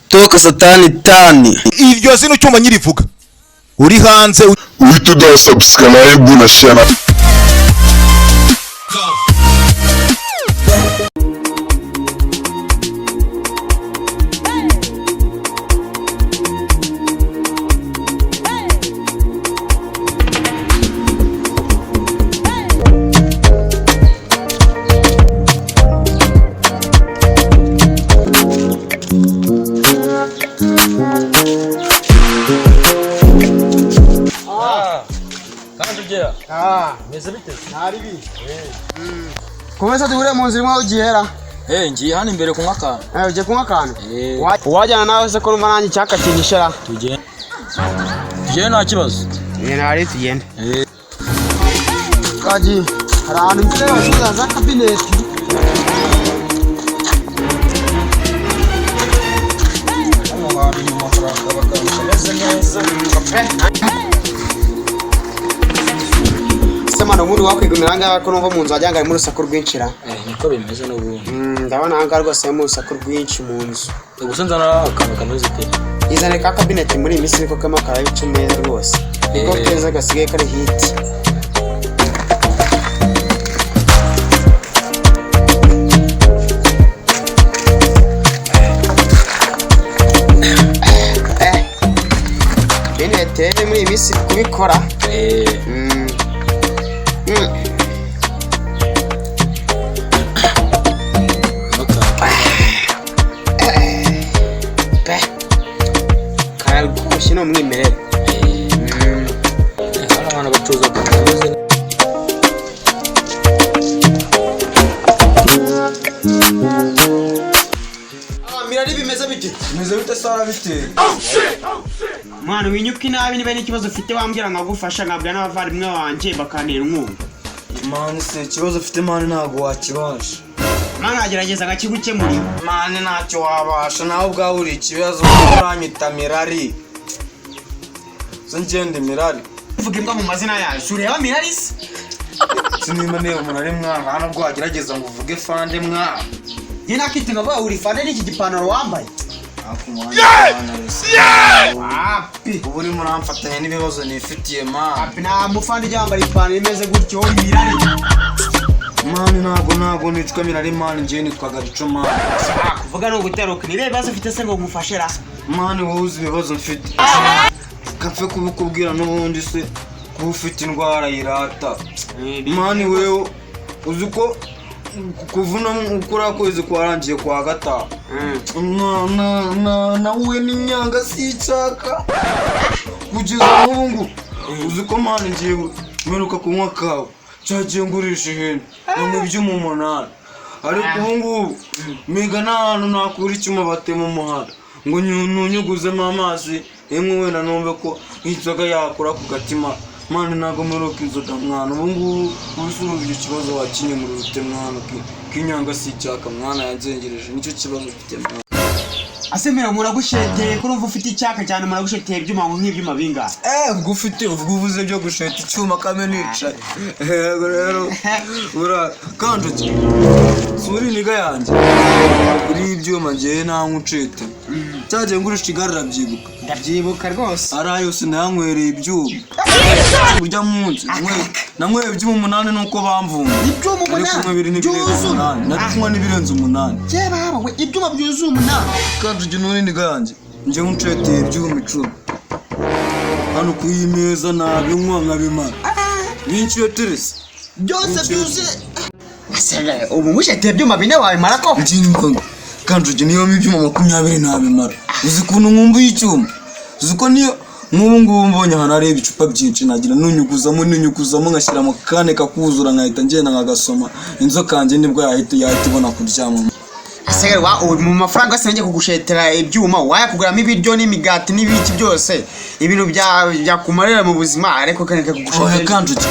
Toka satani tani. Iryo zino cyuma nyirivuga. Uri hanze uhita udasubscribe na share. Meze bite? Naribi. Komeza duhure mu nzira mwa ugihera. Ngiye hano imbere kunywa akantu. Uje kunywa akantu? Wajyana nawe se ko numva nanjye cyaka kinishera. Tugende nta kibazo. Nari tugende. Kaji, hari ahantu mfite abashuza za kabineti. Hano hari amafaranga bakameze neza. Semana muri wakwigumira ngaha ko numva mu nzu ajyanga mu rusako rwinshira. Niko bimeze n'ubundi. Ndabona hanga rwose mu rusako rwinshi mu nzu. Ubusanza na akantu kameze te. Izane ka kabineti muri imisi niko kamakara y'icumeza rwose. Niko keza gasigaye kari hit. Tene muri imisi kubikora. Shino mwimerere. Hano bacuza kameze. Mirari bimeze bite? Bimeze bite sara bite? Mwana winyuka inabi niba n'ikibazo ufite wambwira nkagufasha nkabwira n'abavandimwe wanje bakanira umwumva. Man se ikibazo ufite man ntago wakibasha. Mwana agerageza ngakigukemurira. Man ntacyo wabasha nawe ubwawe uri ikibazo uranyita Mirari. Ngende Mirari. Uvuga imbwa mu mazina yayo. Ureba Mirari se? Sinima ne umuntu ari mwana hano bwo agerageza ngo uvuge fande mwana. Ye nakiti ngaba uri fande n'iki gipantaro wambaye. Wapi uburi muramfatanya n'ibibazo nifitiye man. Wapi na mufande yambaye ipantaro imeze gutyo Mirari. Man ntago nitwa Mirari man ngiye nitwa garico man. Kuvuga no guteruka ni bibazo ufite se ngo ngufashe ra. Man wuzi ibibazo mfite. Kapfe kubikubwira n'ubundi se ko ufite indwara yirata. Man wewe uzuko kuvuna ukora kwezi kwarangiye kwa gata. Nawe n'inyanga sicaka kugeza n'ubungu uzuko man ngiye meruka kunywa kawe cyagiye ngurisha ihene mu by'umunani ariko ubungu mega n'ahantu nakura icyuma batema umuhanda ngo nunyuguzemo amazi emwe wenda numve ko inzoga yakora ku gatima man ntago meruka inzoga mwana ubungu ubusurubye ikibazo wakinye muri rute mwana kinyanga sicaka mwana yanzengereje nicyo kibazo mfite mwana. Asemera muragusheteye ko numva ufite icyaka cyane muragusheteye ibyuma nk'ibyuma binga. Ubwo ufite uvuze byo gusheta icyuma kame nicaye. Yego rero ura kanduki. Suri niga yanjye. Kuri ibyuma ngiye nta nkucete. Cyaje ngurisha igarara byibuka. Ndabyibuka rwose. Arayo sinanywereye ibyuma. Burya munsi namwe ibyuma 8 nuko bamvumba. Ibyuma 8. Nari kunywa n'ibirenze 8. Je baba we ibyuma byuzuye 8. Kanduki nuri niga yanjye. Nje nkucete ibyuma 10. Hano kuyimeza nabinywa nkabimara. Binchiye terese. Byose byuzuye. Asere ubu musheteye ibyuma 4 wawe marako. Njingo. Kanduki niyo ibyuma 20 nabimara. Uzi kuntu nkumbu y'icyuma. Uzi ko niyo nk'ubu ngubu mbonye hano areba icupa byinshi nagira nunyuguzamo ngashyira mu kane kakuzura nkahita ngenda nkagasoma inzoka yanjye nibwo yahita ibona kuryama. Asege wa mu mafaranga se ngiye kugushetera ibyuma wayakuguramo ibiryo n'imigati n'ibiki byose ibintu bya kumarira mu buzima ariko kaneka kugushetera. Oya Kanduki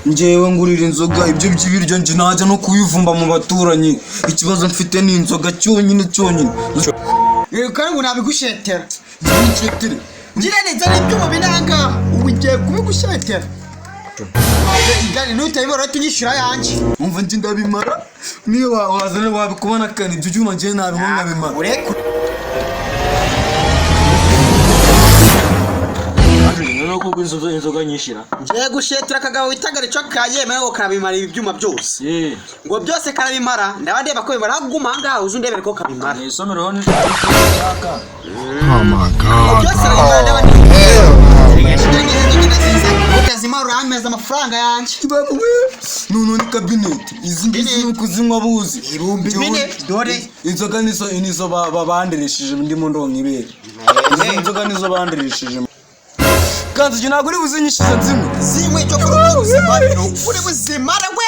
ngewe ngurira inzoga ibyo by'ibiryo nje najya no kuyivumba mu baturanyi ikibazo mfite ni inzoga cyonyine. Kandi ngo nabigushetera. Nshetera. Njire neza ibyuma binanga ubu ngiye kubigushetera. igani nutayibora tunyishira yanje umva nje ndabimara niyo wazana wabikubona kane ibyo cyuma nje nabimwe nkabimara ureko nuko inzoga nyishira ngiye gushetera akagabo witagare cyo kayeme ngo karabimara ibyuma byose ngo byose karabimara ndabandeba ko bimara guma ngaha uzundebere ko kabimara isomero hone shaka Oh my god. byose karabimara ndabandeba utazimara urameza amafaranga yanje babuwe none ni cabinet izi ngizi nukuzinywa buzi ibumbi bine dore inzoga nizo babandirishije ndimo ndonka ibere inzoga nizo bandirishije kandi je naguri buzinyishiza zimwe cyo kuri ubuzima rero uri buzima we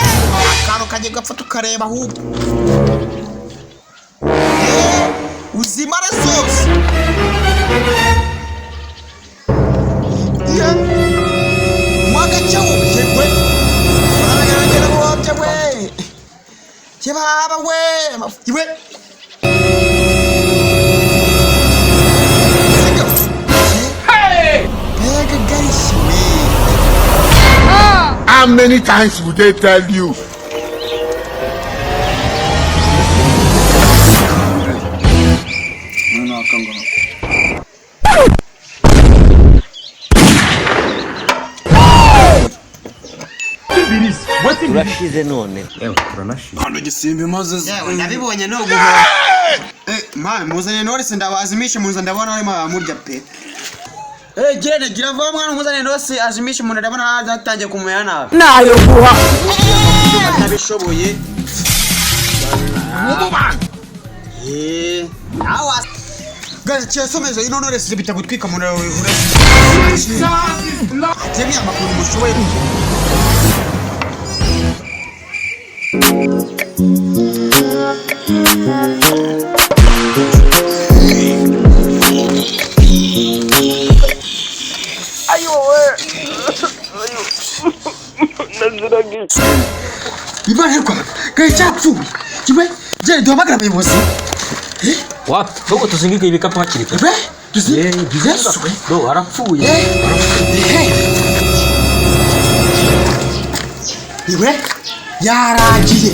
akantu kagiye gapfa tukareba ahubwo uzimara zose mwaga cyawo yegwe aragaragara wabye we kibaba we iwe How many times would they tell you? urashize none hano gisimba maze yewe ndabibonye no guho man muzanye Norris ndabazimisha muza ndabona ari murya pe gene gira vuba mwana muzanye Norris azimisha umuntu ndabona atangiye kumenya nabi nayo guha nabishoboye awa gaze cyesomeza ino Norris bitagutwika mu nawe uretse Jemia makuru mushoboye Ibarerwa kai chapfu kibe je ndo magara memozi wapi dogo tuzingike ibikapu hakiri kare be tuzi bizeswe do arapfuye iwe yaragiye